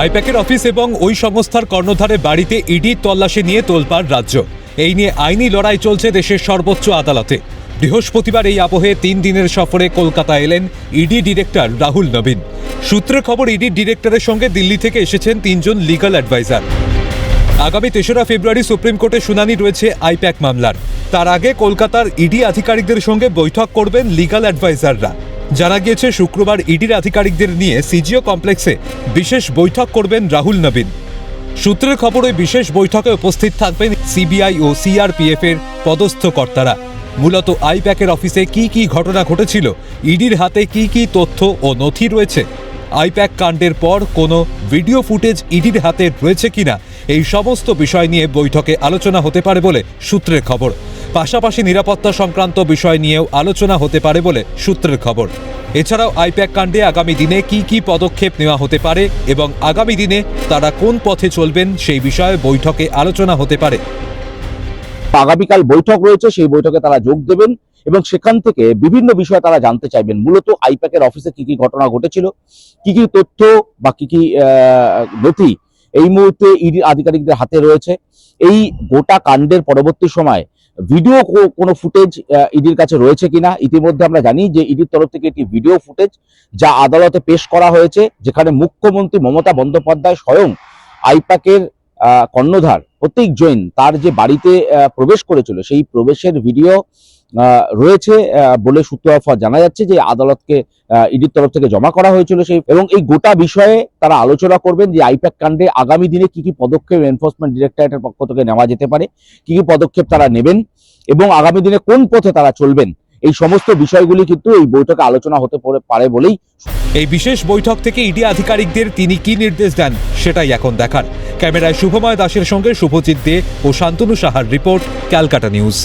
আইপ্যাকের office এবং ওই সংস্থার কর্ণধারের বাড়িতে ইডির তল্লাশি নিয়ে তোলপাড় রাজ্য। এই নিয়ে আইনি লড়াই চলছে দেশের সর্বোচ্চ আদালতে। বৃহস্পতিবার এই আবহে 3 দিনের সফরে কলকাতা এলেন ইডি ডিরেক্টর রাহুল নবীন। সূত্রের খবর, ইডি ডিরেক্টরের সঙ্গে দিল্লি থেকে এসেছেন 3 জন লিগ্যাল অ্যাডভাইজার। আগামী 3রা ফেব্রুয়ারি সুপ্রিম কোর্টে শুনানি রয়েছে আইপ্যাক মামলার। তার আগে কলকাতার ইডি আধিকারিকদের সঙ্গে বৈঠক করবেন লিগ্যাল অ্যাডভাইজাররা। জানা গিয়েছে শুক্রবার ইডির আধিকারিকদের নিয়ে সিজিও কমপ্লেক্সে বিশেষ বৈঠক করবেন রাহুল নবীন। সূত্রের খবর, ওই বিশেষ বৈঠকে উপস্থিত থাকবেন সিবিআই ও সিআরপিএফ এর পদস্থ কর্তারা। মূলত আইপ্যাকের অফিসে কি কি ঘটনা ঘটেছিল, ইডির হাতে কি কি তথ্য ও নথি রয়েছে, আইপ্যাক কাণ্ডের পর কোনো ভিডিও ফুটেজ ইডির হাতে রয়েছে কিনা, এই সমস্ত বিষয় নিয়ে বৈঠকে আলোচনা হতে পারে বলে সূত্রের খবর। পাশাপাশি নিরাপত্তা সংক্রান্ত বিষয় নিয়েও আলোচনা হতে পারে বলে সূত্রের খবর। এছাড়াও আইপ্যাক কাণ্ডে আগামী দিনে কি কি পদক্ষেপ নেওয়া হতে পারে এবং আগামী দিনে তারা কোন পথে চলবেন সেই বিষয়ে বৈঠকে আলোচনা হতে পারে। আগামীকাল বৈঠক রয়েছে, সেই বৈঠকে তারা যোগ দেবেন এবং সেখান থেকে বিভিন্ন বিষয় তারা জানতে চাইবেন। মূলত আইপ্যাকের অফিসে কি কি ঘটনা ঘটেছিল, কি কি তথ্য বা কি কি নথি এই মুহূর্তে ইডি আধিকারিকদের হাতে রয়েছে, এই গোটা কাণ্ডের পরবর্তী সময় ভিডিও কোনো ফুটেজ ইডির কাছে রয়েছে কিনা। ইতিমধ্যে আমরা জানি যে ইডির তরফ থেকে একটি ভিডিও ফুটেজ যা আদালতে পেশ করা হয়েছে, যেখানে মুখ্যমন্ত্রী মমতা বন্দ্যোপাধ্যায় স্বয়ং আইপ্যাকের কর্ণধার প্রতীক জৈন তার যে বাড়িতে প্রবেশ করেছিল সেই প্রবেশের ভিডিও রয়েছে বলে সূত্র জানা যাচ্ছে, যে আদালতকে ইডির তরফ থেকে জমা করা হয়েছিল সেই, এবং এই গোটা বিষয়ে তারা আলোচনা করবেন যে আইপ্যাক কাণ্ডে আগামী দিনে কি কি পদক্ষেপ এনফোর্সমেন্ট ডিরেক্টরেটের পক্ষ থেকে নেওয়া যেতে পারে, কি কি পদক্ষেপ তারা নেবেন এবং আগামী দিনে কোন পথে তারা চলবেন। এই সমস্ত বিষয়গুলি কিন্তু এই বৈঠকে আলোচনা হতে পারে বলেই। এই বিশেষ বৈঠক থেকে ইডি আধিকারিকদের তিনি কি নির্দেশ দেন সেটাই এখন দেখার। ক্যামেরায় শুভময় দাসের সঙ্গে শুভজিৎ দে ও শান্তনু সাহার রিপোর্ট, ক্যালকাটা নিউজ।